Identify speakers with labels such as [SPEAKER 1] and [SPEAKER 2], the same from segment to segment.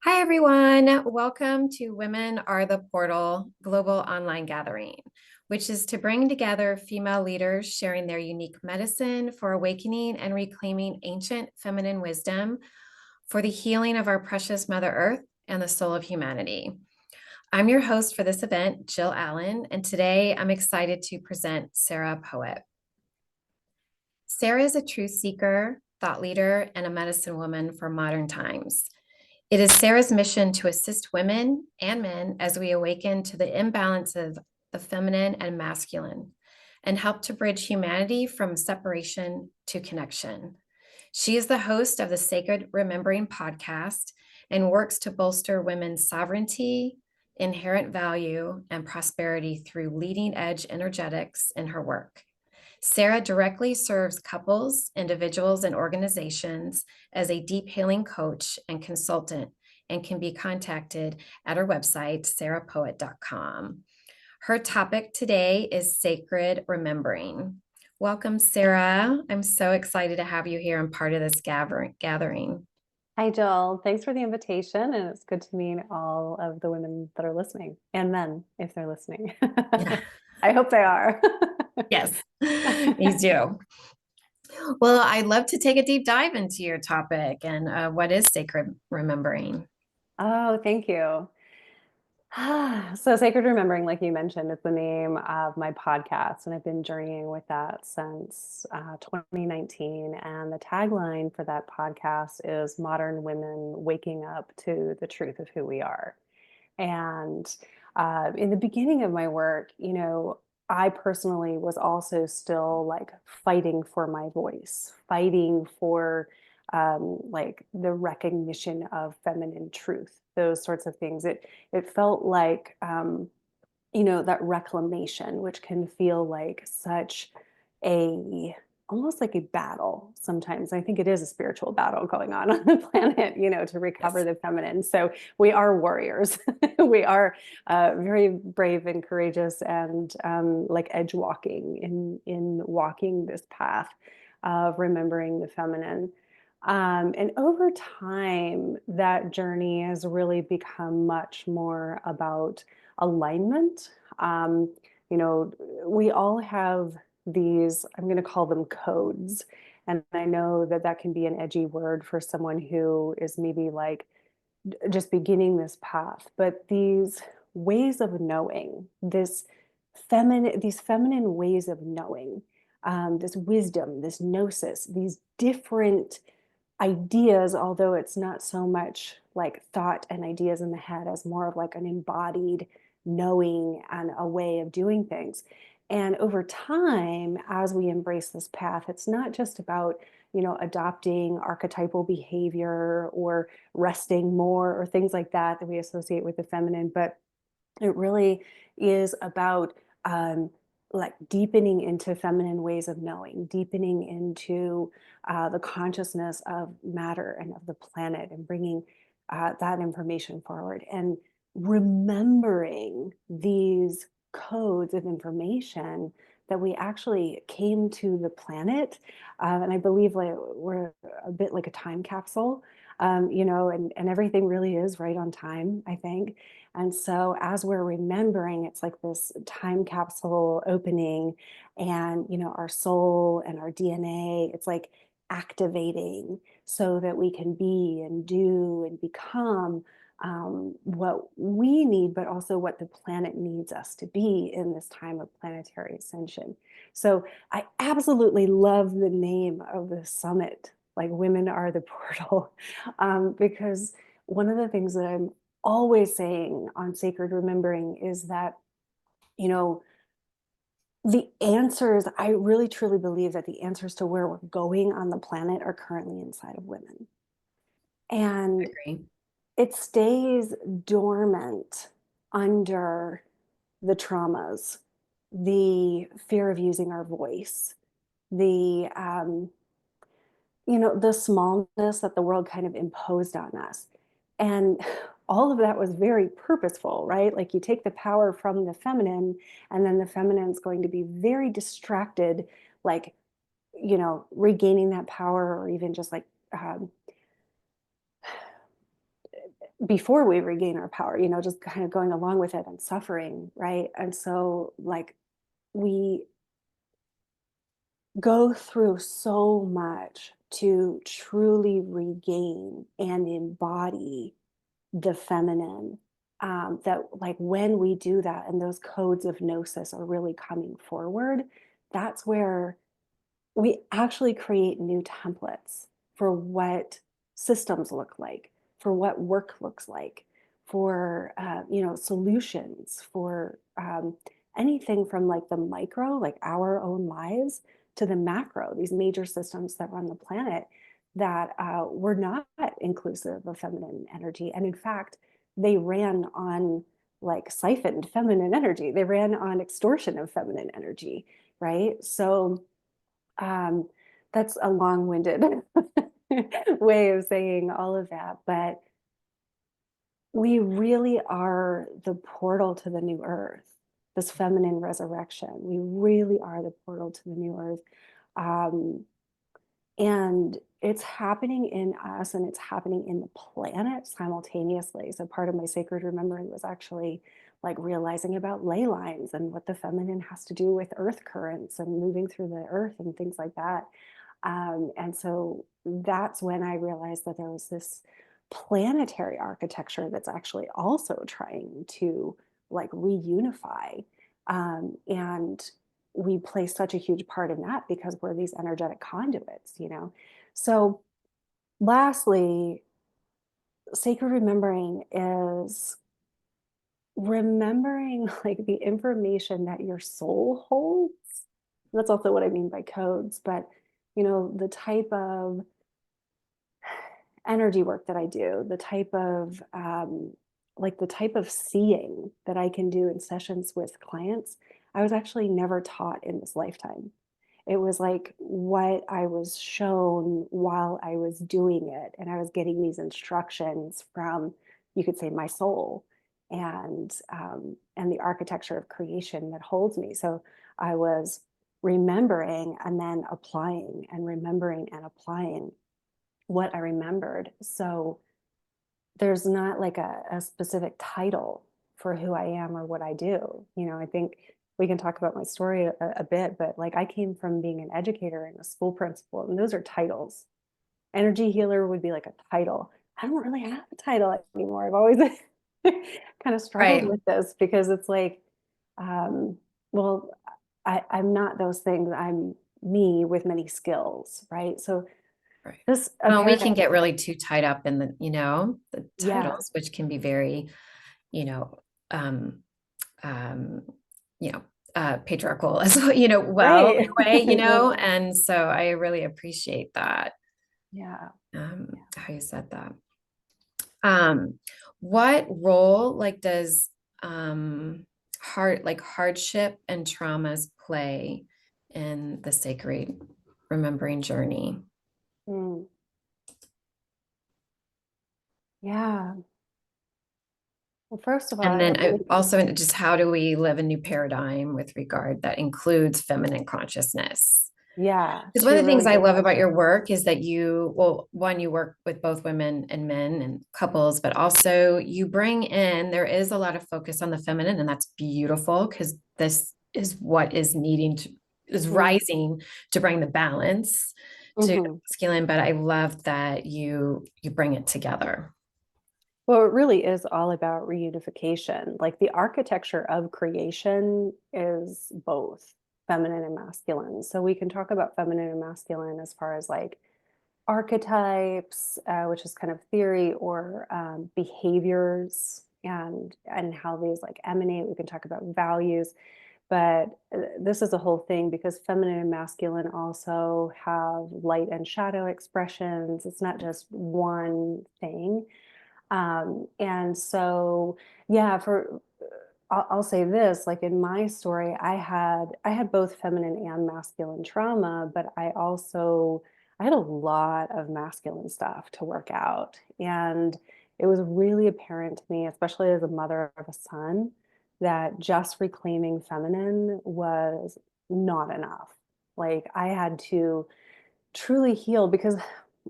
[SPEAKER 1] Hi, everyone. Welcome to Women Are the Portal Global Online Gathering, which is to bring together female leaders sharing their unique medicine for awakening and reclaiming ancient feminine wisdom for the healing of our precious Mother Earth and the soul of humanity. I'm your host for this event, Jill Allen, and today I'm excited to present Sarah Poet. Sarah is a truth seeker, thought leader, and a medicine woman for modern times. It is Sarah's mission to assist women and men as we awaken to the imbalance of the feminine and masculine and help to bridge humanity from separation to connection. She is the host of the Sacred Remembering podcast and works to bolster women's sovereignty, inherent value, and prosperity through leading edge energetics in her work. Sarah directly serves couples, individuals, and organizations as a deep healing coach and consultant and can be contacted at her website, sarahpoet.com. Her topic today is sacred remembering. Welcome, Sarah. I'm so excited to have you here and part of this gathering.
[SPEAKER 2] Hi, Jill. Thanks for the invitation. And it's good to meet all of the women that are listening and men, if they're listening.
[SPEAKER 1] Yeah.
[SPEAKER 2] I hope they are.
[SPEAKER 1] Yes, me too. Well, I'd love to take a deep dive into your topic and what is sacred remembering?
[SPEAKER 2] Oh, thank you. So, Sacred Remembering, like you mentioned, is the name of my podcast, and I've been journeying with that since 2019. And the tagline for that podcast is Modern Women Waking Up to the Truth of Who We Are. And in the beginning of my work, I personally was also still like fighting for my voice, fighting for like the recognition of feminine truth, those sorts of things. It felt like that reclamation, which can feel like such a almost like a battle sometimes. I think it is a spiritual battle going on the planet, to recover
[SPEAKER 1] Yes.
[SPEAKER 2] the feminine. So we are warriors. We are very brave and courageous and like edge walking in walking this path of remembering the feminine. And over time, that journey has really become much more about alignment. Um, we all have these, I'm going to call them codes. And I know that that can be an edgy word for someone who is maybe like just beginning this path, but these ways of knowing, these feminine ways of knowing, this wisdom, this gnosis, these different ideas, although it's not so much like thought and ideas in the head as more of like an embodied knowing and a way of doing things. And over time, as we embrace this path, it's not just about, adopting archetypal behavior or resting more or things like that that we associate with the feminine, but it really is about like deepening into feminine ways of knowing, deepening into the consciousness of matter and of the planet, and bringing that information forward and remembering these codes of information that we actually came to the planet. And I believe like we're a bit like a time capsule, and everything really is right on time, I think. And so as we're remembering, it's like this time capsule opening, and our soul and our DNA, it's like activating so that we can be and do and become what we need, but also what the planet needs us to be in this time of planetary ascension. So I absolutely love the name of the summit, like Women Are the Portal, because one of the things that I'm always saying on Sacred Remembering is that, you know, the answers, I really truly believe that the answers to where we're going on the planet are currently inside of women.
[SPEAKER 1] I
[SPEAKER 2] And
[SPEAKER 1] agree.
[SPEAKER 2] it stays dormant under the traumas, the fear of using our voice, the the smallness that the world kind of imposed on us. And all of that was very purposeful, right? Like you take the power from the feminine, and then the feminine is going to be very distracted, like, regaining that power, or even just like before we regain our power, just kind of going along with it and suffering, right? And so, like, we go through so much to truly regain and embody the feminine, that, like, when we do that and those codes of gnosis are really coming forward, that's where we actually create new templates for what systems look like, for what work looks like, for solutions for anything from like the micro, like our own lives, to the macro, these major systems that run the planet that were not inclusive of feminine energy. And in fact, they ran on like siphoned feminine energy. They ran on extortion of feminine energy, right? So um, that's a long-winded way of saying all of that, but we really are the portal to the new earth, this feminine resurrection. We really are the portal to the new earth. Um, and it's happening in us and it's happening in the planet simultaneously. So part of my sacred remembering was actually like realizing about ley lines and what the feminine has to do with earth currents and moving through the earth and things like that. And so that's when I realized that there was this planetary architecture that's actually also trying to like reunify. And we play such a huge part in that because we're these energetic conduits. So, lastly, sacred remembering is remembering like the information that your soul holds. That's also what I mean by codes, but the type of energy work that I do, the type of the type of seeing that I can do in sessions with clients, I was actually never taught in this lifetime. It was like what I was shown while I was doing it, and I was getting these instructions from, you could say, my soul, and the architecture of creation that holds me. So I was remembering and then applying, and remembering and applying what I remembered. So there's not like a specific title for who I am or what I do. I think we can talk about my story a bit, but like I came from being an educator and a school principal, and those are titles. Energy healer would be like a title. I don't really have a title anymore. I've always kind of struggled
[SPEAKER 1] Right.
[SPEAKER 2] with this because it's like, um, well, I'm not those things. I'm me with many skills, right? So
[SPEAKER 1] Right.
[SPEAKER 2] this a
[SPEAKER 1] Well, we
[SPEAKER 2] paradigm.
[SPEAKER 1] can get really too tied up in the
[SPEAKER 2] Yeah,
[SPEAKER 1] titles, which can be very, you know, um, um, you know, patriarchal as well, well,
[SPEAKER 2] right.
[SPEAKER 1] in a way,
[SPEAKER 2] Exactly.
[SPEAKER 1] and so I really appreciate that,
[SPEAKER 2] Yeah. Yeah.
[SPEAKER 1] how you said that. Um, what role like does hardship and traumas play in the sacred remembering journey?
[SPEAKER 2] Mm. Yeah. Well, first of all,
[SPEAKER 1] And then
[SPEAKER 2] let me,
[SPEAKER 1] also just how do we live a new paradigm with regard that includes feminine consciousness?
[SPEAKER 2] yeah,
[SPEAKER 1] Because one
[SPEAKER 2] two
[SPEAKER 1] of the
[SPEAKER 2] really
[SPEAKER 1] things I
[SPEAKER 2] good
[SPEAKER 1] love about
[SPEAKER 2] questions.
[SPEAKER 1] your work is that well, one, you work with both women and men and couples, but also you bring in, there is a lot of focus on the feminine, and that's beautiful because this is what is
[SPEAKER 2] Hmm.
[SPEAKER 1] rising to bring the balance to the
[SPEAKER 2] Hmm.
[SPEAKER 1] masculine. But I love that you bring it together.
[SPEAKER 2] Well, it really is all about reunification. Like the architecture of creation is both feminine and masculine. So we can talk about feminine and masculine as far as like archetypes, which is kind of theory, or behaviors and how these like emanate. We can talk about values, but this is a whole thing because feminine and masculine also have light and shadow expressions. It's not just one thing. And so, yeah, I'll say this, like in my story, I had both feminine and masculine trauma, but I had a lot of masculine stuff to work out. And it was really apparent to me, especially as a mother of a son, that just reclaiming feminine was not enough. Like I had to truly heal because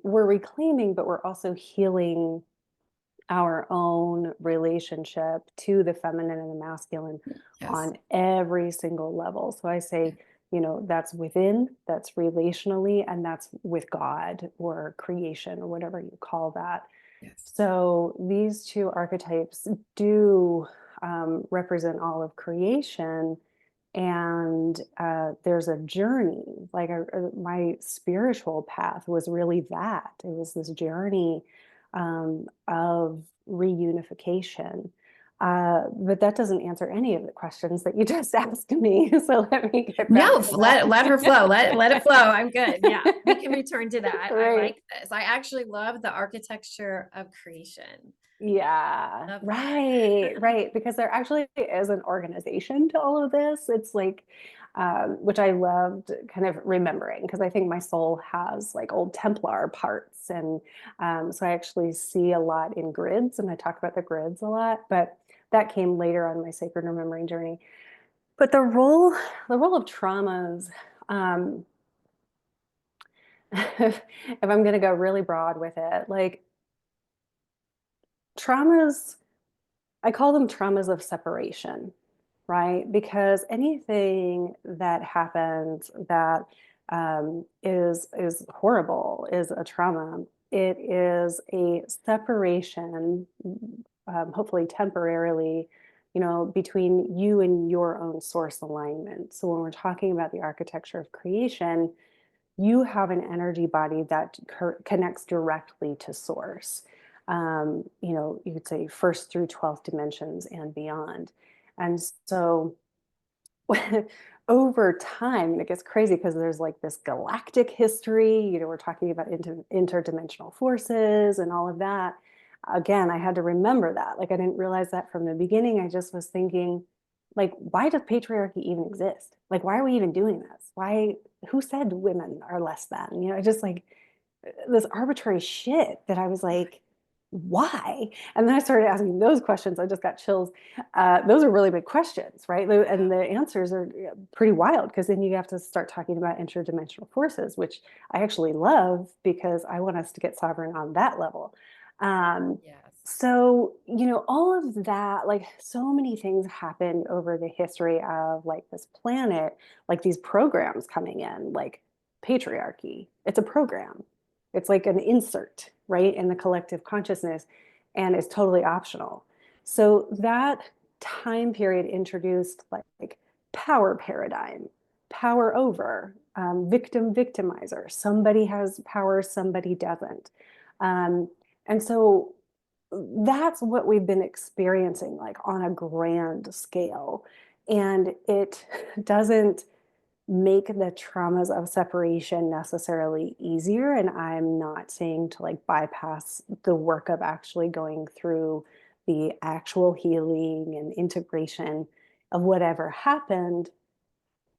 [SPEAKER 2] we're reclaiming, but we're also healing our own relationship to the feminine and the masculine
[SPEAKER 1] Yes.
[SPEAKER 2] on every single level. So I say, that's within, that's relationally, and that's with God or creation or whatever you call that.
[SPEAKER 1] Yes.
[SPEAKER 2] So these two archetypes do represent all of creation. And there's a journey, like my spiritual path was really that. It was this journey of reunification. But that doesn't answer any of the questions that you just asked me. So let me get back
[SPEAKER 1] No,
[SPEAKER 2] to
[SPEAKER 1] let her flow. Let it flow.
[SPEAKER 2] that.
[SPEAKER 1] I'm good. Yeah, we can return to that. I
[SPEAKER 2] Right.
[SPEAKER 1] like this. I actually love the architecture of creation.
[SPEAKER 2] Yeah,
[SPEAKER 1] Love
[SPEAKER 2] right,
[SPEAKER 1] that.
[SPEAKER 2] right. Because there actually is an organization to all of this. It's like, which I loved kind of remembering because I think my soul has like old Templar parts. And so I actually see a lot in grids and I talk about the grids a lot, but that came later on my sacred remembering journey. But the role of traumas, um, if I'm going to go really broad with it, like traumas, I call them traumas of separation, right? Because anything that happens that is horrible is a trauma. It is a separation, hopefully temporarily, between you and your own source alignment. So when we're talking about the architecture of creation, you have an energy body that connects directly to source. You could say first through 12th dimensions and beyond. And so over time, and it gets crazy because there's like this galactic history, we're talking about interdimensional forces and all of that. Again, I had to remember that. Like, I didn't realize that from the beginning. I just was thinking, like, why does patriarchy even exist? Like, why are we even doing this? Who said women are less than? Just like this arbitrary shit that I was like, why? And then I started asking those questions. I just got chills. Those are really big questions, right?
[SPEAKER 1] Yeah.
[SPEAKER 2] And the answers are pretty wild because then you have to start talking about interdimensional forces, which I actually love because I want us to get sovereign on that level. Um,
[SPEAKER 1] Yes.
[SPEAKER 2] so, all of that, like so many things happened over the history of like this planet, like these programs coming in, like patriarchy. It's a program. It's like an insert, right, in the collective consciousness, and it's totally optional. So that time period introduced like power paradigm, power over, victim victimizer. Somebody has power, somebody doesn't. And so that's what we've been experiencing, like on a grand scale. And it doesn't make the traumas of separation necessarily easier. And I'm not saying to like bypass the work of actually going through the actual healing and integration of whatever happened.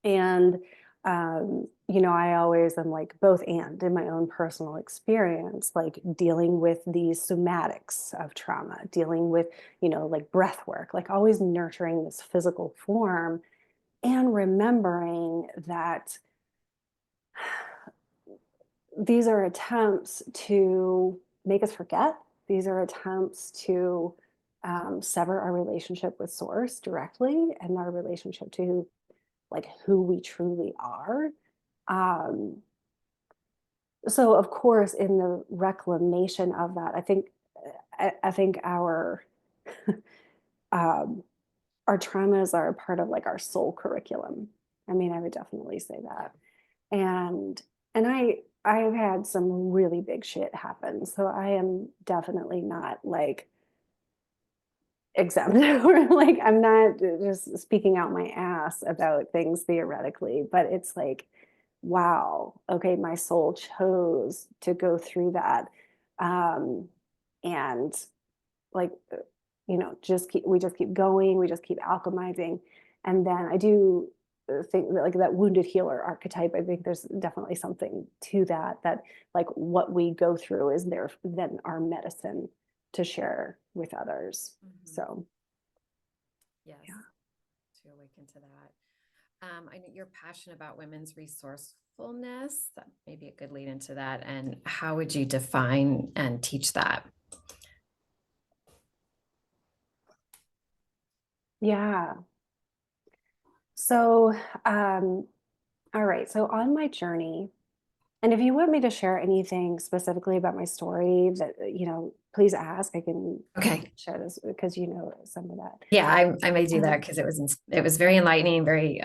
[SPEAKER 2] And, I always am like both and in my own personal experience, like dealing with these somatics of trauma, dealing with, like breath work, like always nurturing this physical form and remembering that these are attempts to make us forget. These are attempts to sever our relationship with source directly and our relationship to like who we truly are. Um, so of course, in the reclamation of that, I think um, our traumas are a part of like our soul curriculum. I mean, I would definitely say
[SPEAKER 1] Yeah.
[SPEAKER 2] that. And I've had some really big shit happen, so I am definitely not like exempt or like I'm not just speaking out my ass about things theoretically, but it's like, wow, okay, my soul chose to go through that. Um and like we just keep going, we just keep alchemizing. And then I do think that like that wounded healer archetype, I think there's definitely something to that like what we go through is there then our medicine to share with others.
[SPEAKER 1] Mhm.
[SPEAKER 2] So
[SPEAKER 1] Yes.
[SPEAKER 2] yeah.
[SPEAKER 1] To awaken to that. I know you're passionate about women's resourcefulness. That may be a good lead into that. And how would you define and teach that?
[SPEAKER 2] Yeah. So, um, all right. So on my journey, and if you want me to share anything specifically about my story that, please ask. I can
[SPEAKER 1] Okay.
[SPEAKER 2] share this because you know some of that.
[SPEAKER 1] Yeah, I may do that
[SPEAKER 2] Um,
[SPEAKER 1] because it was very enlightening, very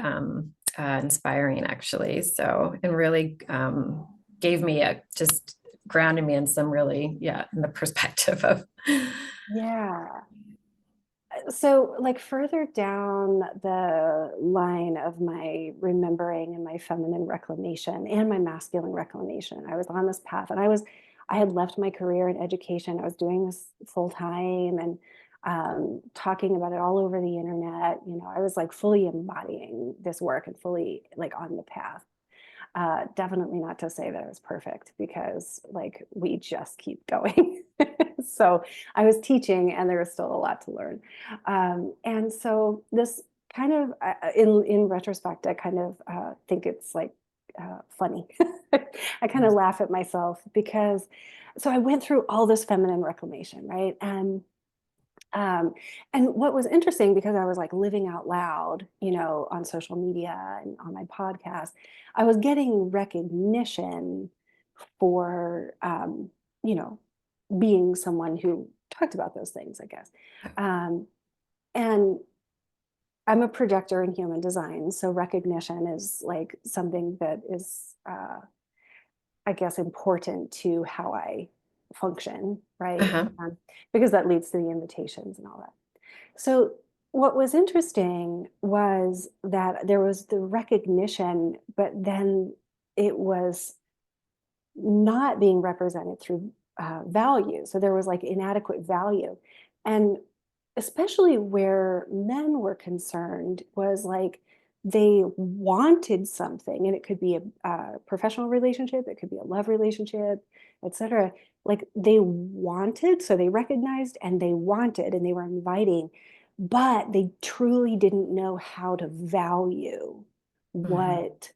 [SPEAKER 1] inspiring actually. So and really gave me a just grounded me in some really in the perspective of
[SPEAKER 2] yeah. So, like further down the line of my remembering and my feminine reclamation and my masculine reclamation, I was on this path and I had left my career in education. I was doing this full time and talking about it all over the internet. I was like fully embodying this work and fully like on the path. Definitely not to say that it was perfect because like we just keep going. So I was teaching and there was still a lot to learn. And so this kind of, in retrospect, I kind of think it's like funny. I kind of laugh at myself because, so I went through all this feminine reclamation, right? Um, and what was interesting because I was like living out loud, on social media and on my podcast, I was getting recognition for, you know, being someone who talked about those things, I guess. Um, and I'm a projector in human design, so recognition is like something that is, I guess, important to how I function, right?
[SPEAKER 1] uh-huh.
[SPEAKER 2] Because that leads to the invitations and all that. So what was interesting was that there was the recognition, but then it was not being represented through value. So there was like inadequate value. And especially where men were concerned was like they wanted something, and it could be a professional relationship, it could be a love relationship, etc. Like they wanted, so they recognized and they wanted and they were inviting, but they truly didn't know how to value
[SPEAKER 1] Mhm.
[SPEAKER 2] what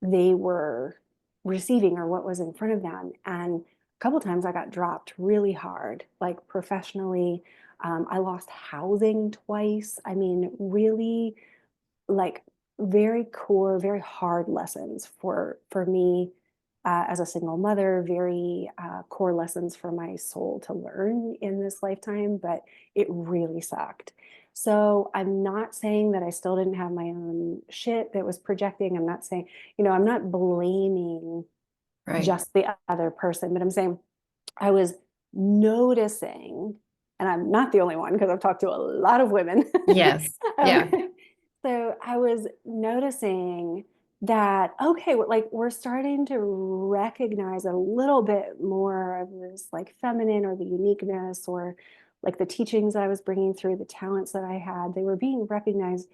[SPEAKER 2] they were receiving or what was in front of them. And a couple times I got dropped really hard, like professionally. I lost housing twice. I mean, really like very core, very hard lessons for me as a single mother, very core lessons for my soul to learn in this lifetime, but it really sucked. So I'm not saying that I still didn't have my own shit that was projecting. I'm not saying, I'm not blaming
[SPEAKER 1] Right.
[SPEAKER 2] just the other person, but I'm saying I was noticing, and I'm not the only one because I've talked to a lot of women.
[SPEAKER 1] Yes.
[SPEAKER 2] um,
[SPEAKER 1] Yeah.
[SPEAKER 2] so I was noticing that, okay, like we're starting to recognize a little bit more of this like feminine or the uniqueness or like the teachings I was bringing through, the talents that I had, they were being recognized,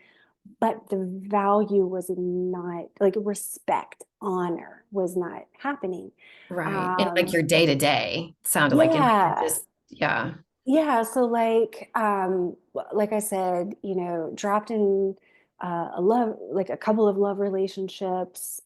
[SPEAKER 2] but the value was not like respect, honor was not happening.
[SPEAKER 1] Right. In like
[SPEAKER 2] Um,
[SPEAKER 1] your day to day sounded like in like your
[SPEAKER 2] yeah,
[SPEAKER 1] just yeah.
[SPEAKER 2] yeah, so like I said, dropped in a love, like a couple of love relationships,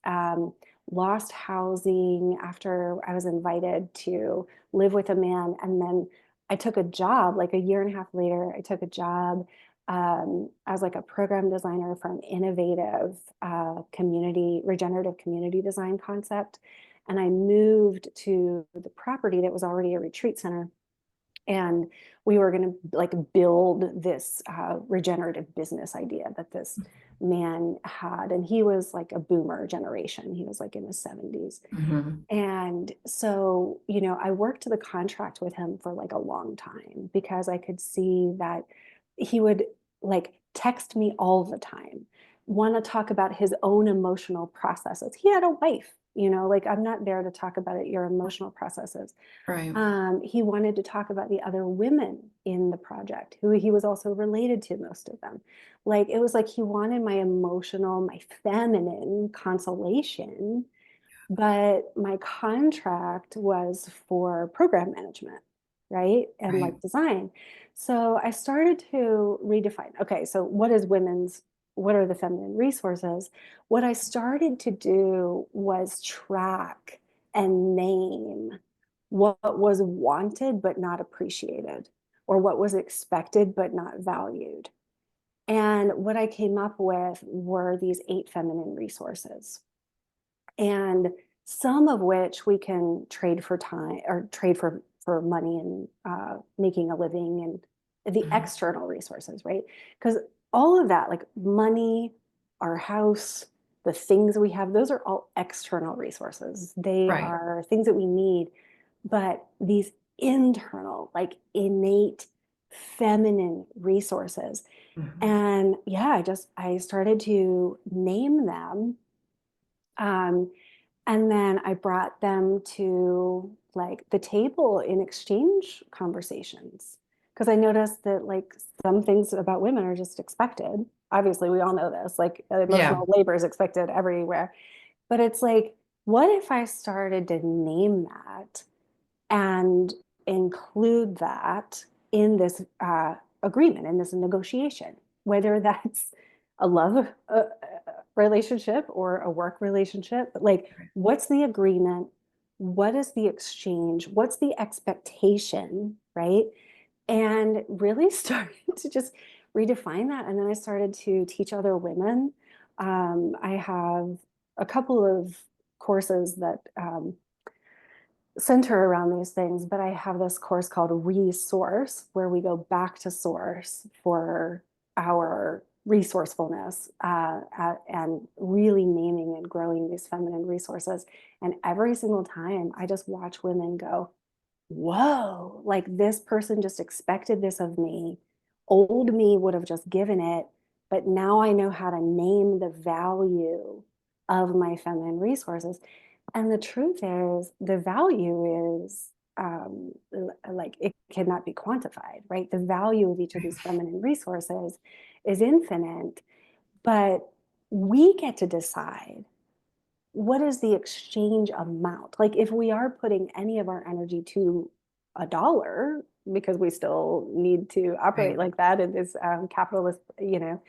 [SPEAKER 2] lost housing after I was invited to live with a man, and then I took a job like a year and a half later. I took a job as like a program designer for an innovative community regenerative community design concept, and I moved to the property that was already a retreat center, and we were going to like build this regenerative business idea that this man had, and he was like a boomer generation, he was like in his 70s.
[SPEAKER 1] Mhm.
[SPEAKER 2] And so I worked the contract with him for like a long time because I could see that he would like text me all the time, want to talk about his own emotional processes. He had a wife, like I'm not there to talk about it, your emotional processes.
[SPEAKER 1] Right.
[SPEAKER 2] He wanted to talk about the other women in the project, who he was also related to, most of them. Like it was like he wanted my emotional, my feminine consolation, but my contract was for program management, right? And
[SPEAKER 1] Right.
[SPEAKER 2] like design. So I started to redefine, okay, so what are the feminine resources? What I started to do was track and name what was wanted but not appreciated, or what was expected but not valued. And what I came up with were these 8 feminine resources. And some of which we can trade for time or trade for money and making a living, and the
[SPEAKER 1] Mhm.
[SPEAKER 2] external resources, right? Because all of that, like money, our house, the things we have, those are all external resources. They
[SPEAKER 1] Right.
[SPEAKER 2] are things that we need. But these internal, like innate feminine resources,
[SPEAKER 1] Mhm.
[SPEAKER 2] and yeah, I started to name them. um, and then I brought them to like the table in exchange conversations, because I noticed that like some things about women are just expected. Obviously, we all know this, like
[SPEAKER 1] Yeah.
[SPEAKER 2] emotional labor is expected everywhere. But it's like, what if I started to name that and include that in this agreement, in this negotiation, whether that's a love relationship or a work relationship. Like, what's the agreement? What is the exchange? What's the expectation? Right. And really started to just redefine that. And then I started to teach other women. I have a couple of courses that center around these things, but I have this course called Resource, where we go back to source for our resourcefulness, and really naming and growing these feminine resources. And every single time, I just watch women go, whoa, like this person just expected this of me. Old me would have just given it, but now I know how to name the value of my feminine resources. And the truth is, the value is like it cannot be quantified, right? The value of each of these feminine resources is infinite, but we get to decide what is the exchange amount? Like if we are putting any of our energy to a dollar, because we still need to operate
[SPEAKER 1] Right.
[SPEAKER 2] like that in this capitalist, in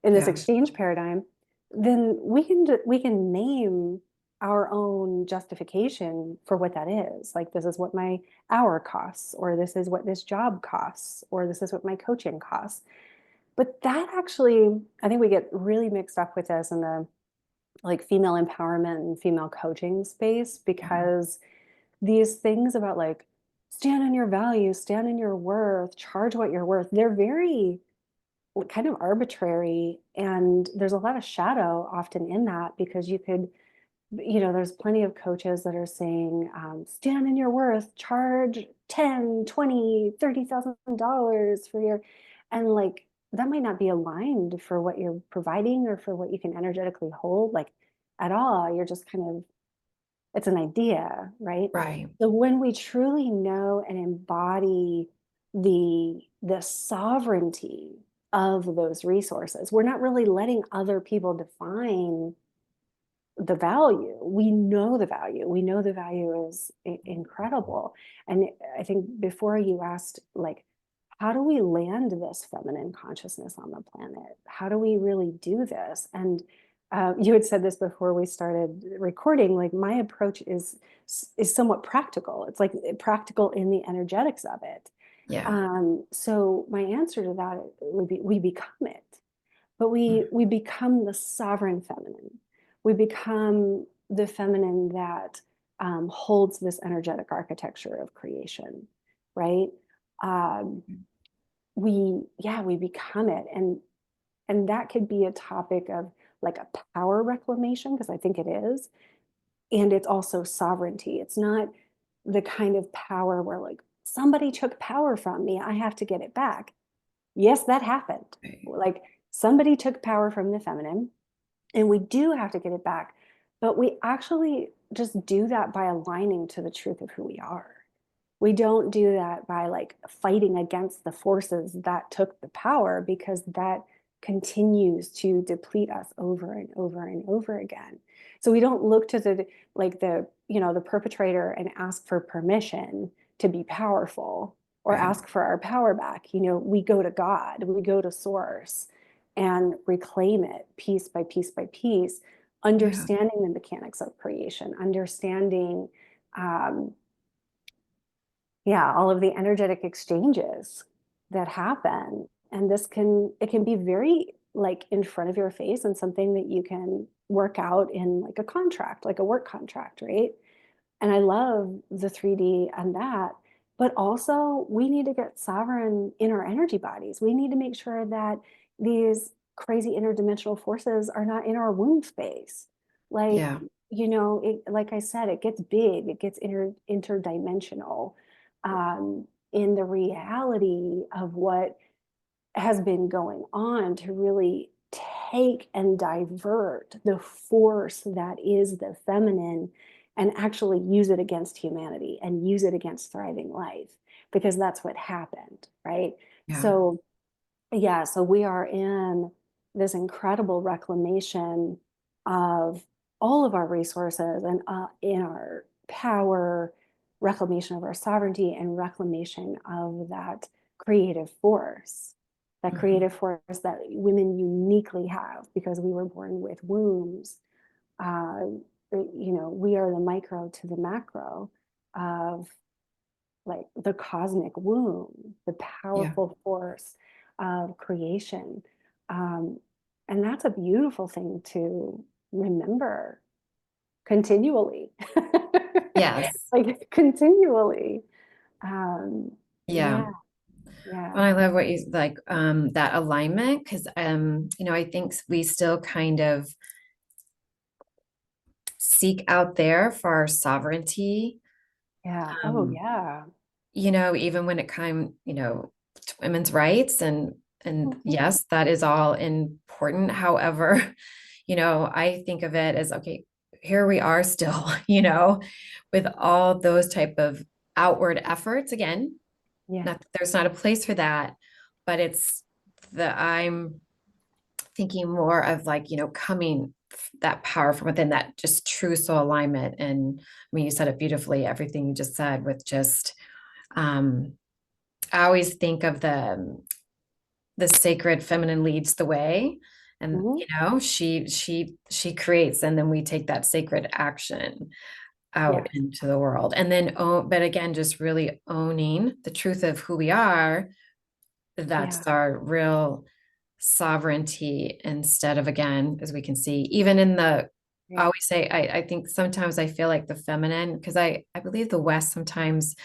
[SPEAKER 2] this
[SPEAKER 1] Yeah.
[SPEAKER 2] exchange paradigm, then we can name our own justification for what that is. Like this is what my hour costs, or this is what this job costs, or this is what my coaching costs. But that actually, I think we get really mixed up with this in the like female empowerment and female coaching space,
[SPEAKER 1] Yeah.
[SPEAKER 2] because these things about like stand in your value, stand in your worth, charge what you're worth, they're very kind of arbitrary. And there's a lot of shadow often in that, because there's plenty of coaches that are saying, stand in your worth, charge 10, 20, $30,000 for your, and like, that might not be aligned for what you're providing or for what you can energetically hold, like at all. You're just kind of, it's an idea, right?
[SPEAKER 1] Right.
[SPEAKER 2] So when we truly know and embody the sovereignty of those resources, we're not really letting other people define the value. We know the value. We know the value is incredible. And I think before you asked, like, how do we land this feminine consciousness on the planet? How do we really do this? And you had said this before we started recording. Like my approach is somewhat practical. It's like practical in the energetics of it.
[SPEAKER 1] Yeah.
[SPEAKER 2] So my answer to that would be we become it, but we become the sovereign feminine. We become the feminine that holds this energetic architecture of creation, right? Um,
[SPEAKER 1] Mhm.
[SPEAKER 2] we become it, and that could be a topic of like a power reclamation, because I think it is, and it's also sovereignty. It's not the kind of power where like somebody took power from me, I have to get it back. Yes, that happened.
[SPEAKER 1] Right.
[SPEAKER 2] Like somebody took power from the feminine, and we do have to get it back. But we actually just do that by aligning to the truth of who we are. We don't do that by like fighting against the forces that took the power, because that continues to deplete us over and over and over again. So we don't look to the perpetrator and ask for permission to be powerful or
[SPEAKER 1] Right.
[SPEAKER 2] ask for our power back. We go to God, we go to source and reclaim it piece by piece by piece,
[SPEAKER 1] Yeah.
[SPEAKER 2] understanding the mechanics of creation, understanding um, yeah, all of the energetic exchanges that happen. And this can it can be very like in front of your face and something that you can work out in like a contract, like a work contract, right? And I love the 3D and that, but also we need to get sovereign in our energy bodies. We need to make sure that these crazy interdimensional forces are not in our womb space. Like,
[SPEAKER 1] Yeah.
[SPEAKER 2] like I said, it gets big, it gets interdimensional in the reality of what has been going on to really take and divert the force that is the feminine and actually use it against humanity and use it against thriving life because that's what happened, right?
[SPEAKER 1] Yeah.
[SPEAKER 2] So yeah, so we are in this incredible reclamation of all of our resources and in our power, reclamation of our sovereignty, and reclamation of that
[SPEAKER 1] Mhm.
[SPEAKER 2] creative force that women uniquely have because we were born with wombs. Uh, we are the micro to the macro of like the cosmic womb, the
[SPEAKER 1] Yeah.
[SPEAKER 2] powerful force of creation. Um, and that's a beautiful thing to remember continually.
[SPEAKER 1] Yes.
[SPEAKER 2] Like continually. Um,
[SPEAKER 1] Yeah.
[SPEAKER 2] yeah, yeah,
[SPEAKER 1] And I love what you like, that alignment, because I think we still kind of seek out there for our sovereignty.
[SPEAKER 2] yeah. Oh,
[SPEAKER 1] Um,
[SPEAKER 2] yeah.
[SPEAKER 1] even when it came, to women's rights, and
[SPEAKER 2] Mhm.
[SPEAKER 1] yes, that is all important. However, I think of it as, okay, here we are still, with all those type of outward efforts. Again,
[SPEAKER 2] Yeah,
[SPEAKER 1] not that there's not a place for that, but it's the I'm thinking more of, like, coming that power from within, that just true soul alignment. And I mean, you said it beautifully, everything you just said, with just um I always think of the sacred feminine leads the way, and
[SPEAKER 2] mhm,
[SPEAKER 1] she creates, and then we take that sacred action out
[SPEAKER 2] yes,
[SPEAKER 1] into the world. And then, but again, just really owning the truth of who we are.
[SPEAKER 2] yeah,
[SPEAKER 1] That's our real sovereignty, instead of, again, as we can see, even in the, I
[SPEAKER 2] right.
[SPEAKER 1] always say, I think sometimes I feel like the feminine, because I believe the West, sometimes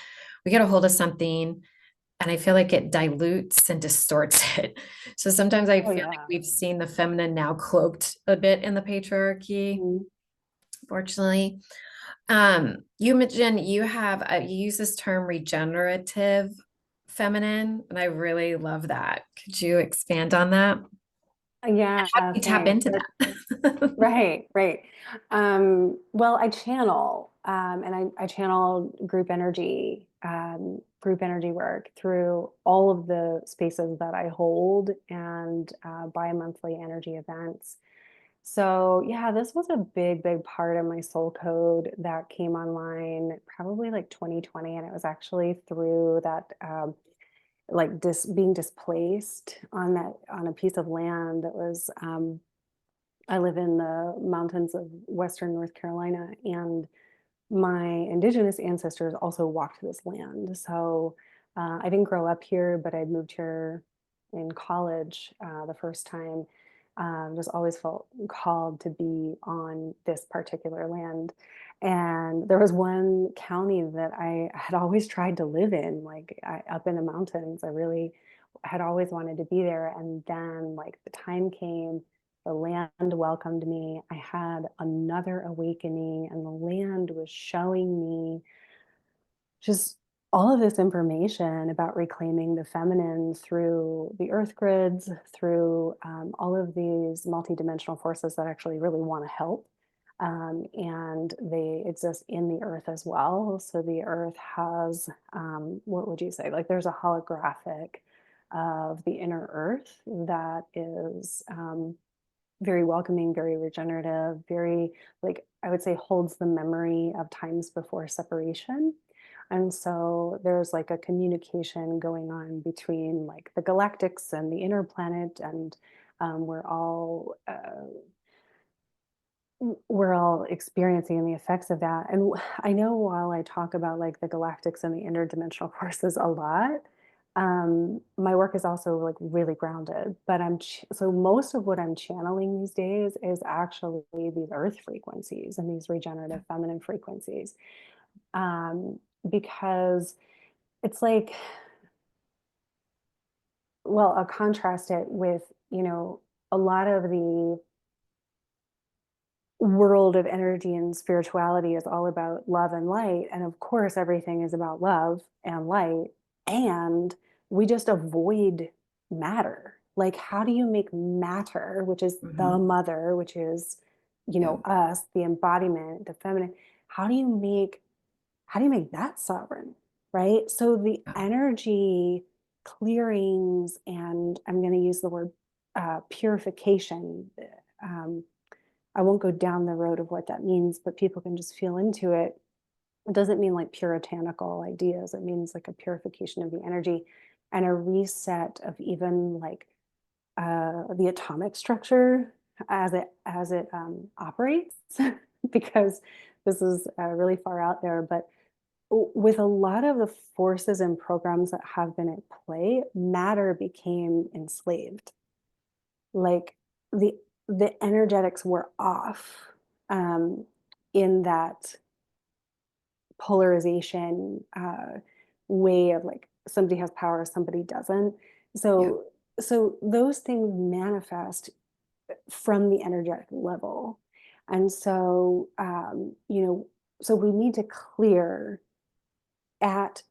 [SPEAKER 1] we get a hold of something and I feel like it dilutes and distorts it. So sometimes I
[SPEAKER 2] Oh,
[SPEAKER 1] feel like
[SPEAKER 2] yeah.
[SPEAKER 1] we've seen the feminine now cloaked a bit in the patriarchy,
[SPEAKER 2] Mhm.
[SPEAKER 1] fortunately. You mentioned you use this term regenerative feminine, and I really love that. Could you expand on that?
[SPEAKER 2] Yeah,
[SPEAKER 1] How do you tap
[SPEAKER 2] thanks.
[SPEAKER 1] into that?
[SPEAKER 2] Right, right. Well, I channel, and I channel group energy work through all of the spaces that I hold and bi-monthly energy events. So yeah, this was a big, big part of my soul code that came online probably like 2020, and it was actually through that like being displaced on a piece of land that was I live in the mountains of Western North Carolina, and my indigenous ancestors also walked this land. So I didn't grow up here, but I moved here in college the first time. Just always felt called to be on this particular land. And there was one county that I had always tried to live in, up in the mountains. I really had always wanted to be there. And then, like, the time came, the land welcomed me. I had another awakening, and the land was showing me just all of this information about reclaiming the feminine through the earth grids, through all of these multidimensional forces that actually really want to help. And they exist in the earth as well. So the earth has, what would you say? Like, there's a holographic of the inner earth that is very welcoming, very regenerative, very, like, I would say, holds the memory of times before separation. And so there's like a communication going on between like the galactics and the inner planet, and we're all experiencing the effects of that. And I know while I talk about like the galactics and the interdimensional forces a lot, My work is also like really grounded, but so most of what I'm channeling these days is actually these earth frequencies and these
[SPEAKER 1] Yeah.
[SPEAKER 2] regenerative feminine frequencies. Um, because it's like, well, I'll contrast it with, a lot of the world of energy and spirituality is all about love and light. And of course, everything is about love and light. And we just avoid matter. Like, how do you make matter, which is the
[SPEAKER 1] Mhm.
[SPEAKER 2] mother, which is,
[SPEAKER 1] Yeah.
[SPEAKER 2] us, the embodiment, the feminine? How do you make that sovereign? Right. So the
[SPEAKER 1] Yeah.
[SPEAKER 2] energy clearings, and I'm going to use the word purification. Um, I won't go down the road of what that means, but people can just feel into it. It doesn't mean like puritanical ideas. It means like a purification of the energy and a reset of even like the atomic structure as it operates, because this is really far out there. But with a lot of the forces and programs that have been at play, matter became enslaved. Like the energetics were off, um, in that polarization way of like somebody has power, somebody doesn't.
[SPEAKER 1] Yeah.
[SPEAKER 2] So those things manifest from the energetic level, and so so we need to clear at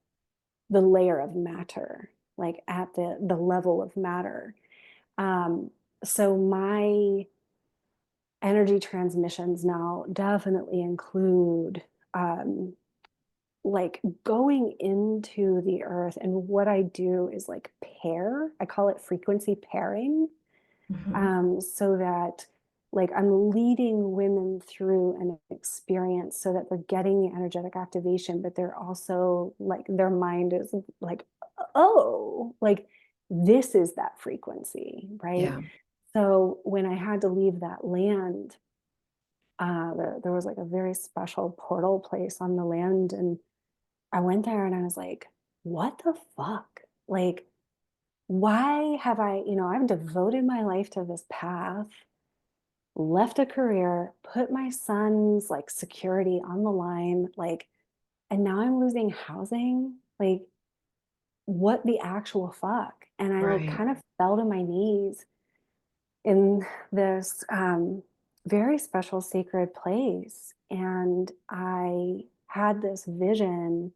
[SPEAKER 2] the layer of matter, like at the level of matter. Um, so my energy transmissions now definitely include um, like going into the earth. And what I do is like pair, I call it frequency pairing,
[SPEAKER 1] Mhm.
[SPEAKER 2] so that like I'm leading women through an experience so that they're getting the energetic activation, but they're also like their mind is like, oh, like this is that frequency, right?
[SPEAKER 1] Yeah.
[SPEAKER 2] So when I had to leave that land, there was like a very special portal place on the land, and I went there and I was like, what the fuck? Like, why have I've devoted my life to this path, left a career, put my son's like security on the line, like, and now I'm losing housing. Like, what the actual fuck? And I like
[SPEAKER 1] Right.
[SPEAKER 2] kind of fell to my knees in this very special sacred place. And I had this vision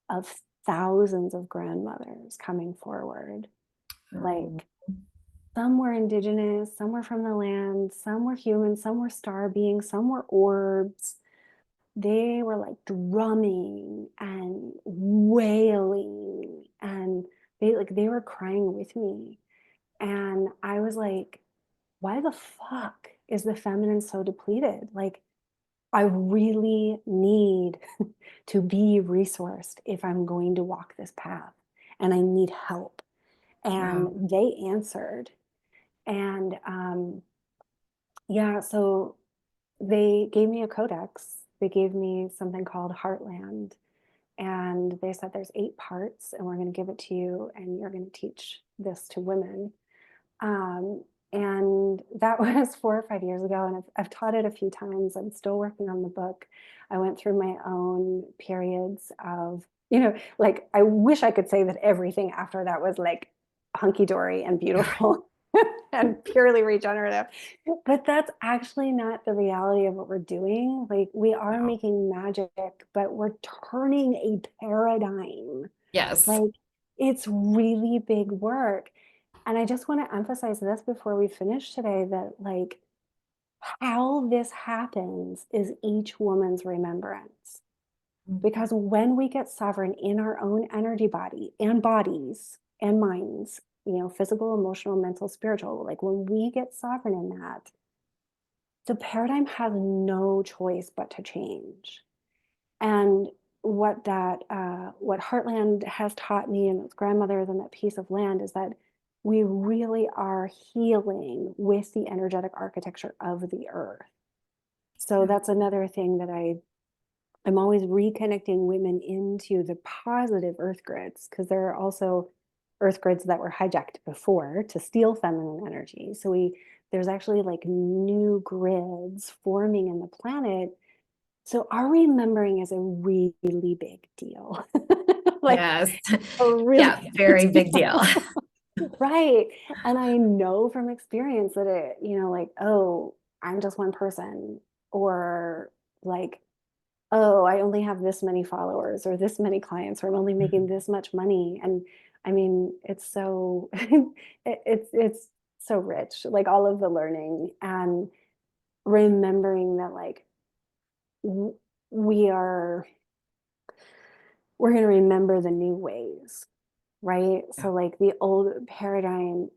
[SPEAKER 2] of thousands of grandmothers coming forward.
[SPEAKER 1] Oh,
[SPEAKER 2] Like, some were indigenous, some were from the land, some were human, some were star beings, some were orbs. They were like drumming and wailing, and they were crying with me. And I was like, why the fuck is the feminine so depleted? Like, I really need to be resourced if I'm going to walk this path, and I need help.
[SPEAKER 1] wow.
[SPEAKER 2] And they answered. And yeah, so they gave me a codex. They gave me something called Heartland. And they said there's 8 parts, and we're going to give it to you, and you're going to teach this to women. Um, and that was 4 or 5 years ago, and I've taught it a few times. I'm still working on the book. I went through my own periods of, like I wish I could say that everything after that was like hunky dory and beautiful and purely regenerative, but that's actually not the reality of what we're doing. Like, we are
[SPEAKER 1] No.
[SPEAKER 2] making magic, but we're turning a paradigm.
[SPEAKER 1] Yes.
[SPEAKER 2] Like, it's really big work. And I just want to emphasize this before we finish today, that like how this happens is each woman's remembrance.
[SPEAKER 1] Mhm.
[SPEAKER 2] Because when we get sovereign in our own energy body and bodies and minds, physical, emotional, mental, spiritual, like when we get sovereign in that, the paradigm has no choice but to change. And what Heartland has taught me and its grandmothers and that piece of land is that we really are healing with the energetic architecture of the earth. So
[SPEAKER 1] Yeah.
[SPEAKER 2] that's another thing that I'm always reconnecting women into the positive earth grids, because there are also earth grids that were hijacked before to steal feminine energy. So there's actually like new grids forming in the planet. So our remembering is a really big deal. Like
[SPEAKER 1] Yes.
[SPEAKER 2] a really
[SPEAKER 1] Yeah,
[SPEAKER 2] big
[SPEAKER 1] very big deal.
[SPEAKER 2] deal. Right. And I know from experience that like, oh, I'm just one person, or like, oh, I only have this many followers or this many clients, or I'm only making
[SPEAKER 1] Mhm.
[SPEAKER 2] this much money. And I mean, it's so it's so rich, like all of the learning and remembering that like w- we are we're going to remember the new ways, right?
[SPEAKER 1] Yeah,
[SPEAKER 2] So like the old paradigm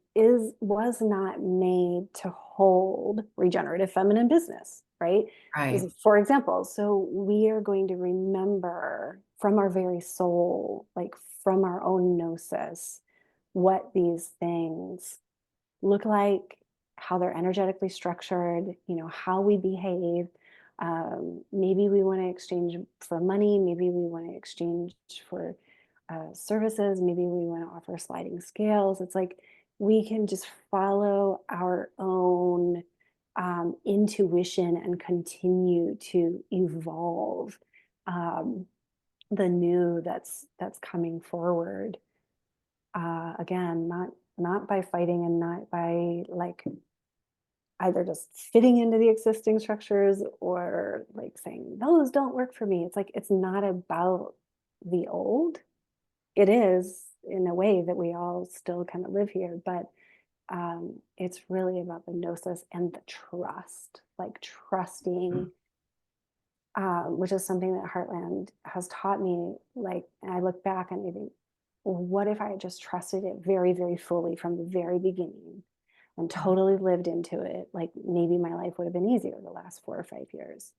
[SPEAKER 2] was not made to hold regenerative feminine business, right?
[SPEAKER 1] right.
[SPEAKER 2] For example, so we are going to remember from our very soul, like from our own gnosis, what these things look like, how they're energetically structured, how we behave. Maybe we want to exchange for money, maybe we want to exchange for services, maybe we want to offer sliding scales. It's like we can just follow our own intuition and continue to evolve um, the new that's coming forward. Again, not by fighting and not by like either just fitting into the existing structures or like saying those don't work for me. It's like it's not about the old. It is in a way that we all still kind of live here, but it's really about the gnosis and the trust, like trusting,
[SPEAKER 1] Mhm.
[SPEAKER 2] which is something that Heartland has taught me. Like, and I look back and I think, what if I had just trusted it very, very fully from the very beginning and totally lived into it? Like, maybe my life would have been easier the last 4 or 5 years.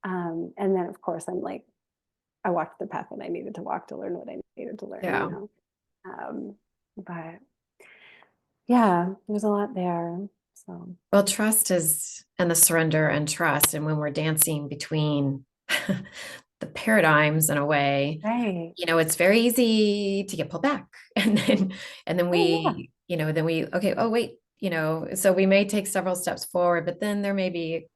[SPEAKER 2] And then, of course, I'm like, I walked the path that I needed to walk to learn what I needed to learn,
[SPEAKER 1] Yeah.
[SPEAKER 2] but yeah, there's a lot there. So,
[SPEAKER 1] Well, trust is, and the surrender and trust. And when we're dancing between the paradigms in a way,
[SPEAKER 2] right.
[SPEAKER 1] it's very easy to get pulled back. And then
[SPEAKER 2] Oh, yeah.
[SPEAKER 1] okay, oh, wait, so we may take several steps forward, but then there may be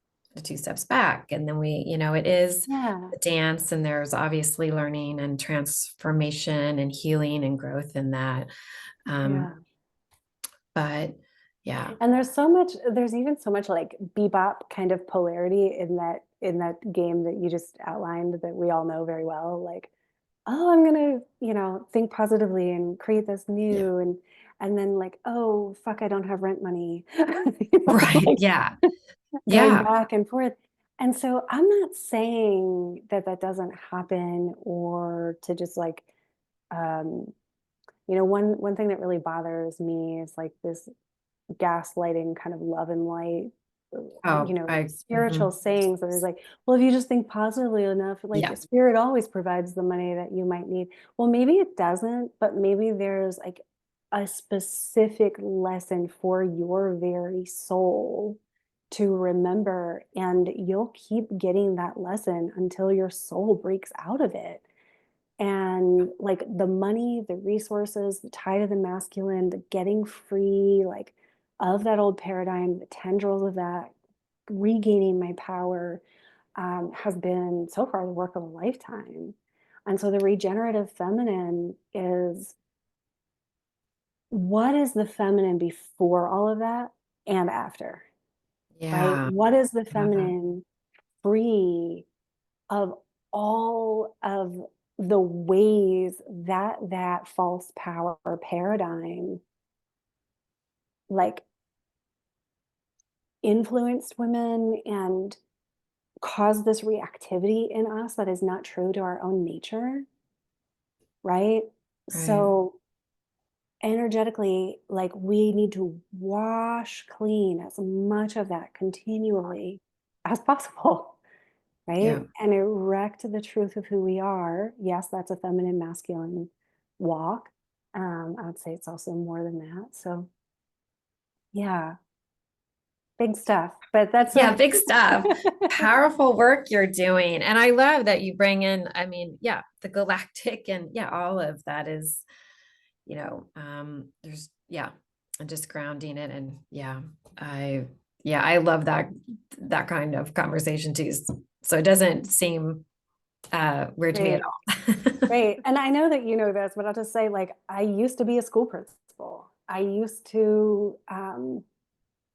[SPEAKER 1] 2 steps back. And then it is
[SPEAKER 2] Yeah.
[SPEAKER 1] a dance, and there's obviously learning and transformation and healing and growth in that. Um,
[SPEAKER 2] Yeah.
[SPEAKER 1] but yeah,
[SPEAKER 2] And there's even so much like bebop kind of polarity in that game that you just outlined that we all know very well. Like, oh, I'm gonna, think positively and create this
[SPEAKER 1] yeah,
[SPEAKER 2] new and then like, oh fuck, I don't have rent money.
[SPEAKER 1] right.
[SPEAKER 2] Like
[SPEAKER 1] Yeah.
[SPEAKER 2] going
[SPEAKER 1] Yeah.
[SPEAKER 2] back and forth. And so I'm not saying that that doesn't happen or to just like um one thing that really bothers me is like this gaslighting kind of love and light
[SPEAKER 1] Oh,
[SPEAKER 2] spiritual sayings that is like, well, if you just think positively enough, like
[SPEAKER 1] yeah,
[SPEAKER 2] spirit always provides the money that you might need. Well, maybe it doesn't, but maybe there's like a specific lesson for your very soul to remember, and you'll keep getting that lesson until your soul breaks out of it. And like the money, the resources, the tie to the masculine, the getting free, like of that old paradigm, the tendrils of that, regaining my power, has been so far the work of a lifetime. And so the regenerative feminine is, what is the feminine before all of that and after, right?
[SPEAKER 1] yeah,
[SPEAKER 2] What is the
[SPEAKER 1] yeah,
[SPEAKER 2] feminine free of all of the ways that that false power paradigm like influenced women and caused this reactivity in us that is not true to our own nature, right?
[SPEAKER 1] right.
[SPEAKER 2] So energetically, like we need to wash clean as much of that continually as possible, right?
[SPEAKER 1] Yeah,
[SPEAKER 2] And erect the truth of who we are. Yes, that's a feminine masculine walk. I would say it's also more than that. So yeah, big stuff. But that's
[SPEAKER 1] yeah,
[SPEAKER 2] a
[SPEAKER 1] big stuff. Powerful work you're doing. And I love that you bring in, I mean, yeah, the galactic and yeah, all of that is there's, yeah, and just grounding it. And I love that kind of conversation too. So it doesn't seem weird to me at
[SPEAKER 2] Great.
[SPEAKER 1] all.
[SPEAKER 2] Great. And I know that you know this, but I'll just say, like, I used to be a school principal. I used to,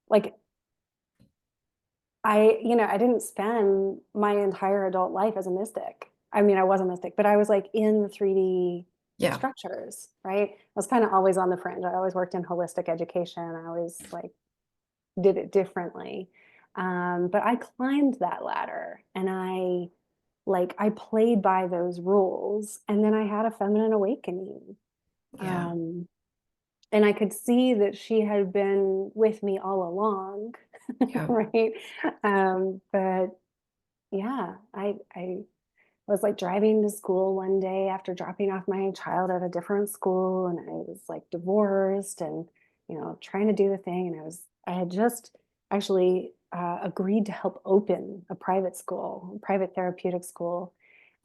[SPEAKER 2] like, I didn't spend my entire adult life as a mystic. I mean, I was a mystic, but I was like in the 3D
[SPEAKER 1] Yeah,
[SPEAKER 2] structures, right? I was kind of always on the fringe. I always worked in holistic education. I always like did it differently. But I climbed that ladder and I played by those rules. And then I had a feminine awakening.
[SPEAKER 1] yeah,
[SPEAKER 2] Um, and I could see that she had been with me all along,
[SPEAKER 1] yeah,
[SPEAKER 2] right? But yeah, I was like driving to school one day after dropping off my child at a different school, and I was like divorced and trying to do the thing, and I had just actually agreed to help open a private school, a private therapeutic school,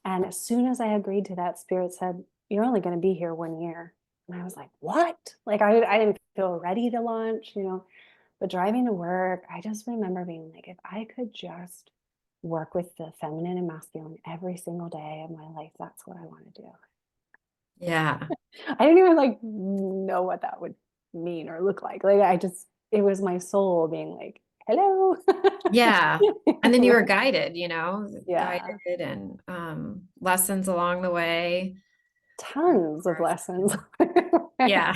[SPEAKER 2] and as soon as I agreed to that, Spirit said, "You're only going to be here 1 year." And I was like, "What?" Like I didn't feel ready to launch. But driving to work, I just remember being like, if I could just work with the feminine and masculine every single day of my life, that's what I want to do.
[SPEAKER 1] yeah,
[SPEAKER 2] I didn't even like know what that would mean or look like. Like it was my soul being like, hello.
[SPEAKER 1] yeah. And then you were
[SPEAKER 2] Right.
[SPEAKER 1] guided,
[SPEAKER 2] Yeah.
[SPEAKER 1] guided and lessons along the way. Of
[SPEAKER 2] Tons of
[SPEAKER 1] course.
[SPEAKER 2] lessons.
[SPEAKER 1] Yeah.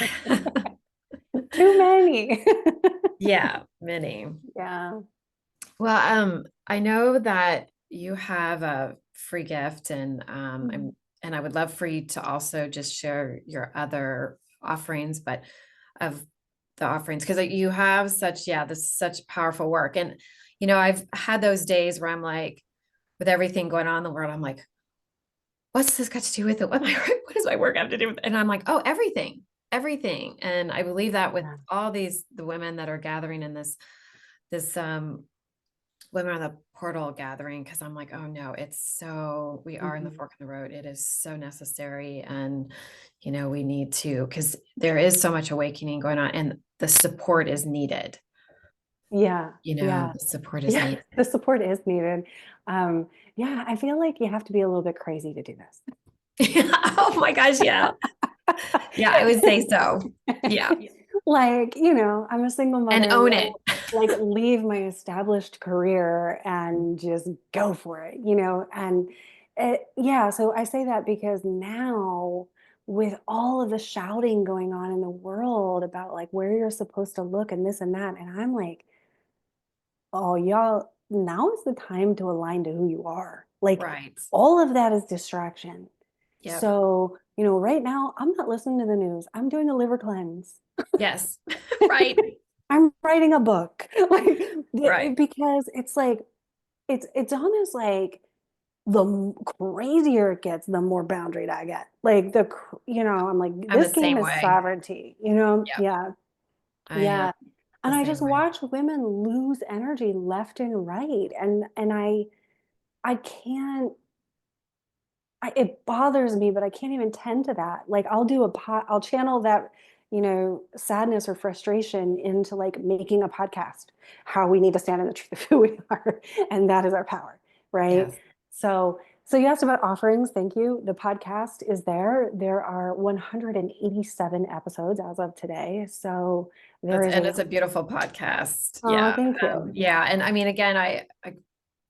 [SPEAKER 2] Too many.
[SPEAKER 1] Yeah, many.
[SPEAKER 2] Yeah.
[SPEAKER 1] Well, I know that you have a free gift, and
[SPEAKER 2] Mhm.
[SPEAKER 1] and I would love for you to also just share your other offerings, but of the offerings, because you have this such powerful work. And I've had those days where I'm like, with everything going on in the world, I'm like, what's this got to do with it? What does my work have to do with it? And I'm like, oh, everything, everything. And I believe that with
[SPEAKER 2] Yeah.
[SPEAKER 1] all the women that are gathering in this women on the portal gathering, because I'm like, oh no, we are in the
[SPEAKER 2] Mhm.
[SPEAKER 1] fork in the road. It is so necessary. And, we need to, because there is so much awakening going on, and the support is needed.
[SPEAKER 2] Yeah. Yeah.
[SPEAKER 1] The support is
[SPEAKER 2] Yeah.
[SPEAKER 1] needed.
[SPEAKER 2] The support is needed. Um, yeah, I feel like you have to be a little bit crazy to do this.
[SPEAKER 1] Oh my gosh. Yeah. Yeah. I would say so. Yeah.
[SPEAKER 2] Like, I'm a single
[SPEAKER 1] And
[SPEAKER 2] mother.
[SPEAKER 1] own it.
[SPEAKER 2] Will like leave my established career and just go for it. And yeah, so I say that because now with all of the shouting going on in the world about like where you're supposed to look and this and that, and I'm like, oh, y'all, now is the time to align to who you are. Like
[SPEAKER 1] Right.
[SPEAKER 2] all of that is distraction.
[SPEAKER 1] Yep.
[SPEAKER 2] So, right now I'm not listening to the news. I'm doing a liver cleanse.
[SPEAKER 1] Yes. Right.
[SPEAKER 2] I'm writing a book. Like
[SPEAKER 1] Right.
[SPEAKER 2] because it's like it's almost like crazier it gets, the more boundaried I get. Like I'm like,
[SPEAKER 1] I'm the
[SPEAKER 2] this game
[SPEAKER 1] same
[SPEAKER 2] is
[SPEAKER 1] way.
[SPEAKER 2] sovereignty.
[SPEAKER 1] Yep.
[SPEAKER 2] Yeah.
[SPEAKER 1] I am
[SPEAKER 2] Yeah.
[SPEAKER 1] the
[SPEAKER 2] And I
[SPEAKER 1] same
[SPEAKER 2] just
[SPEAKER 1] way.
[SPEAKER 2] watch women lose energy left and right. And I can't it bothers me, but I can't even tend to that. Like I'll channel that, sadness or frustration into like making a podcast, how we need to stand in the truth of who we are. And that is our power. Right.
[SPEAKER 1] Yes.
[SPEAKER 2] So you asked about offerings. Thank you. The podcast is there. There are 187 episodes as of today. So there is
[SPEAKER 1] And
[SPEAKER 2] a,
[SPEAKER 1] it's a beautiful podcast.
[SPEAKER 2] oh,
[SPEAKER 1] Yeah.
[SPEAKER 2] thank you.
[SPEAKER 1] Yeah. And I mean, again, I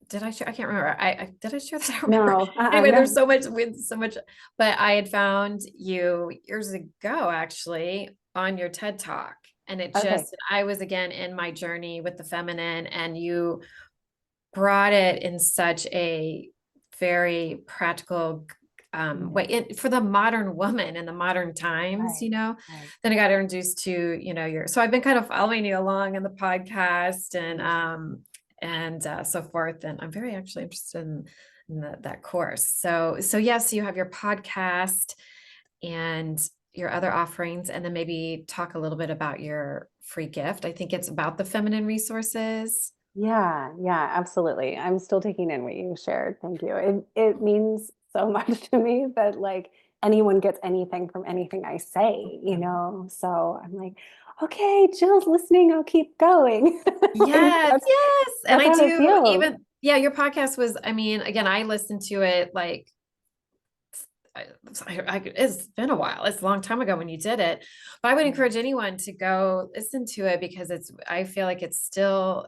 [SPEAKER 1] did I share? I can't remember. I did I share this? I don't remember.
[SPEAKER 2] No,
[SPEAKER 1] Anyway, there's
[SPEAKER 2] no.
[SPEAKER 1] so much with so much, but I had found you years ago actually on your TED Talk. And
[SPEAKER 2] Okay.
[SPEAKER 1] I was again in my journey with the feminine, and you brought it in such a very practical
[SPEAKER 2] Mm,
[SPEAKER 1] way for the modern woman in the modern times,
[SPEAKER 2] right. Right.
[SPEAKER 1] then I got introduced to, so I've been kind of following you along in the podcast,
[SPEAKER 2] Mm.
[SPEAKER 1] and so forth. And I'm very actually interested in that course. So yes, you have your podcast and your other offerings, and then maybe talk a little bit about your free gift. I think it's about the feminine resources.
[SPEAKER 2] Yeah, yeah, absolutely. I'm still taking in what you shared. Thank you. It means so much to me that like anyone gets anything from anything I say, you know? So I'm like, okay, Jill's listening. I'll keep going. Like,
[SPEAKER 1] Yes, yes. And
[SPEAKER 2] that's
[SPEAKER 1] I
[SPEAKER 2] how it
[SPEAKER 1] do
[SPEAKER 2] feels.
[SPEAKER 1] even, yeah, your podcast was, I mean, again, I listened to it like I, it's been a while. It's a long time ago when you did it, but I would
[SPEAKER 2] Yeah.
[SPEAKER 1] encourage anyone to go listen to it because I feel like it's still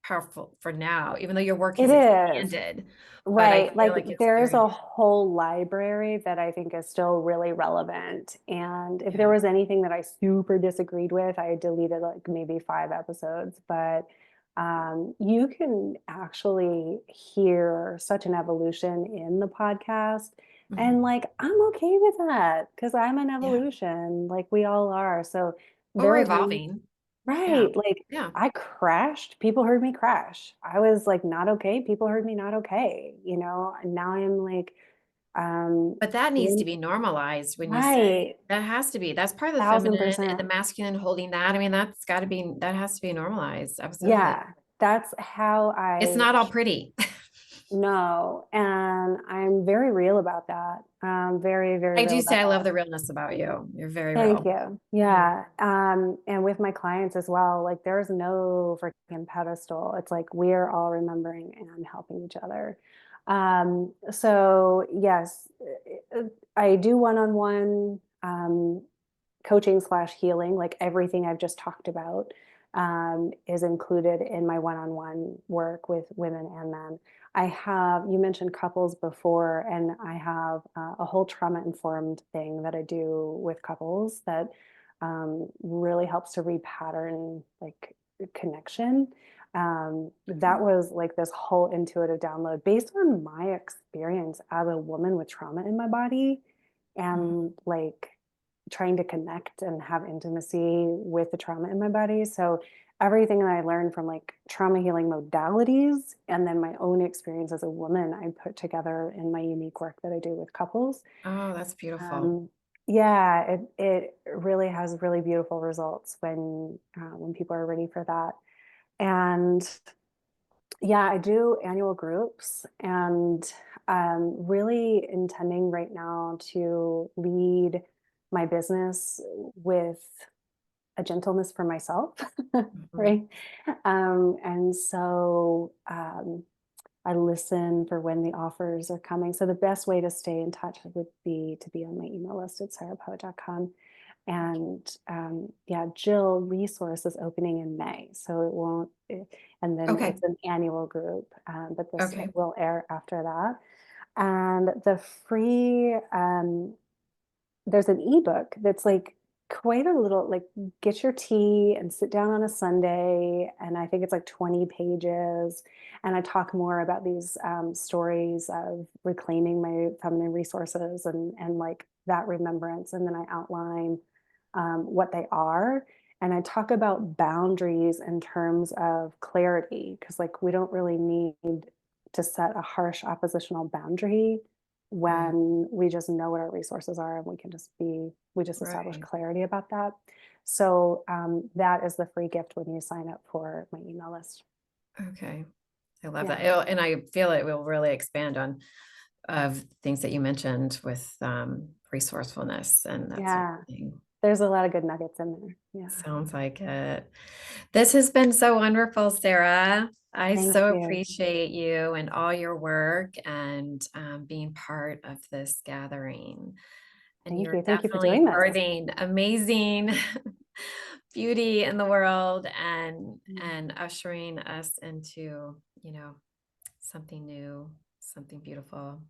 [SPEAKER 1] powerful for now, even though your work
[SPEAKER 2] It
[SPEAKER 1] has
[SPEAKER 2] is.
[SPEAKER 1] expanded, but I
[SPEAKER 2] Right.
[SPEAKER 1] feel
[SPEAKER 2] Like
[SPEAKER 1] like it's
[SPEAKER 2] there's
[SPEAKER 1] very,
[SPEAKER 2] a whole library that I think is still really relevant. And if there
[SPEAKER 1] yeah,
[SPEAKER 2] was anything that I super disagreed with, I deleted like maybe 5 episodes. But you can actually hear such an evolution in the podcast. And
[SPEAKER 1] mhm,
[SPEAKER 2] like, I'm okay with that because I'm an
[SPEAKER 1] yeah,
[SPEAKER 2] evolution, like we all are. So there
[SPEAKER 1] or
[SPEAKER 2] was moments,
[SPEAKER 1] evolving. Yeah,
[SPEAKER 2] right? Like
[SPEAKER 1] yeah.
[SPEAKER 2] I crashed. People heard me crash. I was like not okay. People heard me not okay. You know, and now I'm like,
[SPEAKER 1] But that needs to
[SPEAKER 2] in,
[SPEAKER 1] be normalized when you say
[SPEAKER 2] right,
[SPEAKER 1] that has to be, that's part of the
[SPEAKER 2] thousand
[SPEAKER 1] feminine and the
[SPEAKER 2] percent.
[SPEAKER 1] masculine holding that. I mean, that's got to be, that has to be normalized. Absolutely.
[SPEAKER 2] Yeah, that's how
[SPEAKER 1] It's
[SPEAKER 2] I
[SPEAKER 1] not all pretty.
[SPEAKER 2] know, and I'm very real about that. Very, very
[SPEAKER 1] I
[SPEAKER 2] real
[SPEAKER 1] do say
[SPEAKER 2] about
[SPEAKER 1] I love
[SPEAKER 2] that.
[SPEAKER 1] the realness about you. You're very
[SPEAKER 2] Thank
[SPEAKER 1] real.
[SPEAKER 2] you.
[SPEAKER 1] Yeah.
[SPEAKER 2] Yeah. And with my clients as well, like there's no freaking pedestal. It's like we're all remembering and helping each other. So yes, I do one-on-one coaching slash healing, like everything I've just talked about, is included in my one-on-one work with women and men. I have, you mentioned couples before, and I have a whole trauma informed thing that I do with couples that really helps to repattern like connection. That was like this whole intuitive download based on my experience as a woman with trauma in my body
[SPEAKER 1] Mhm.
[SPEAKER 2] and like trying to connect and have intimacy with the trauma in my body. So everything that I learned from like trauma healing modalities and then my own experience as a woman, I put together in my unique work that I do with couples.
[SPEAKER 1] Oh, that's beautiful.
[SPEAKER 2] Um, yeah, it really has really beautiful results when people are ready for that. And yeah, I do annual groups and really intending right now to lead my business with a gentleness for myself,
[SPEAKER 1] Mhm.
[SPEAKER 2] right? And so I listen for when the offers are coming. So the best way to stay in touch would be to be on my email list at sarahpoet.com. And yeah, Jill Resource is opening in May, so it won't. And then
[SPEAKER 1] Okay.
[SPEAKER 2] it's an annual group, but this
[SPEAKER 1] Okay.
[SPEAKER 2] will air after that. And the free there's an ebook that's like quite a little like get your tea and sit down on a Sunday, and I think it's like 20 pages, and I talk more about these stories of reclaiming my feminine resources and like that remembrance, and then I outline what they are, and I talk about boundaries in terms of clarity because like we don't really need to set a harsh oppositional boundary
[SPEAKER 1] Right.
[SPEAKER 2] when we just know what our resources are and we just establish
[SPEAKER 1] Right.
[SPEAKER 2] clarity about that. So that is the free gift when you sign up for my email list.
[SPEAKER 1] Okay. I love
[SPEAKER 2] Yeah.
[SPEAKER 1] that. And I feel it will really expand on of things that you mentioned with resourcefulness and that sort
[SPEAKER 2] Yeah.
[SPEAKER 1] of thing.
[SPEAKER 2] There's a lot of good nuggets in there. Yeah.
[SPEAKER 1] Sounds like it. This has been so wonderful, Sarah. I
[SPEAKER 2] Thank
[SPEAKER 1] so
[SPEAKER 2] you.
[SPEAKER 1] appreciate you and all your work and being part of this gathering. And
[SPEAKER 2] Thank
[SPEAKER 1] you're
[SPEAKER 2] you. Thank you for
[SPEAKER 1] definitely
[SPEAKER 2] doing this.
[SPEAKER 1] birthing amazing beauty in the world
[SPEAKER 2] Mm.
[SPEAKER 1] and ushering us into, something new, something beautiful.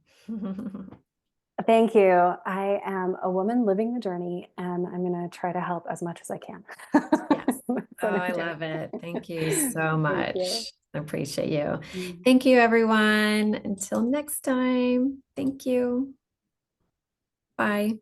[SPEAKER 2] Thank you. I am a woman living the journey and I'm going to try to help as much as I can.
[SPEAKER 1] Yes.
[SPEAKER 2] That's
[SPEAKER 1] Oh,
[SPEAKER 2] what I'm
[SPEAKER 1] I
[SPEAKER 2] doing.
[SPEAKER 1] love it. Thank you so
[SPEAKER 2] Thank you.
[SPEAKER 1] much. I appreciate you.
[SPEAKER 2] Mm.
[SPEAKER 1] Thank you, everyone. Until next time. Thank you. Bye.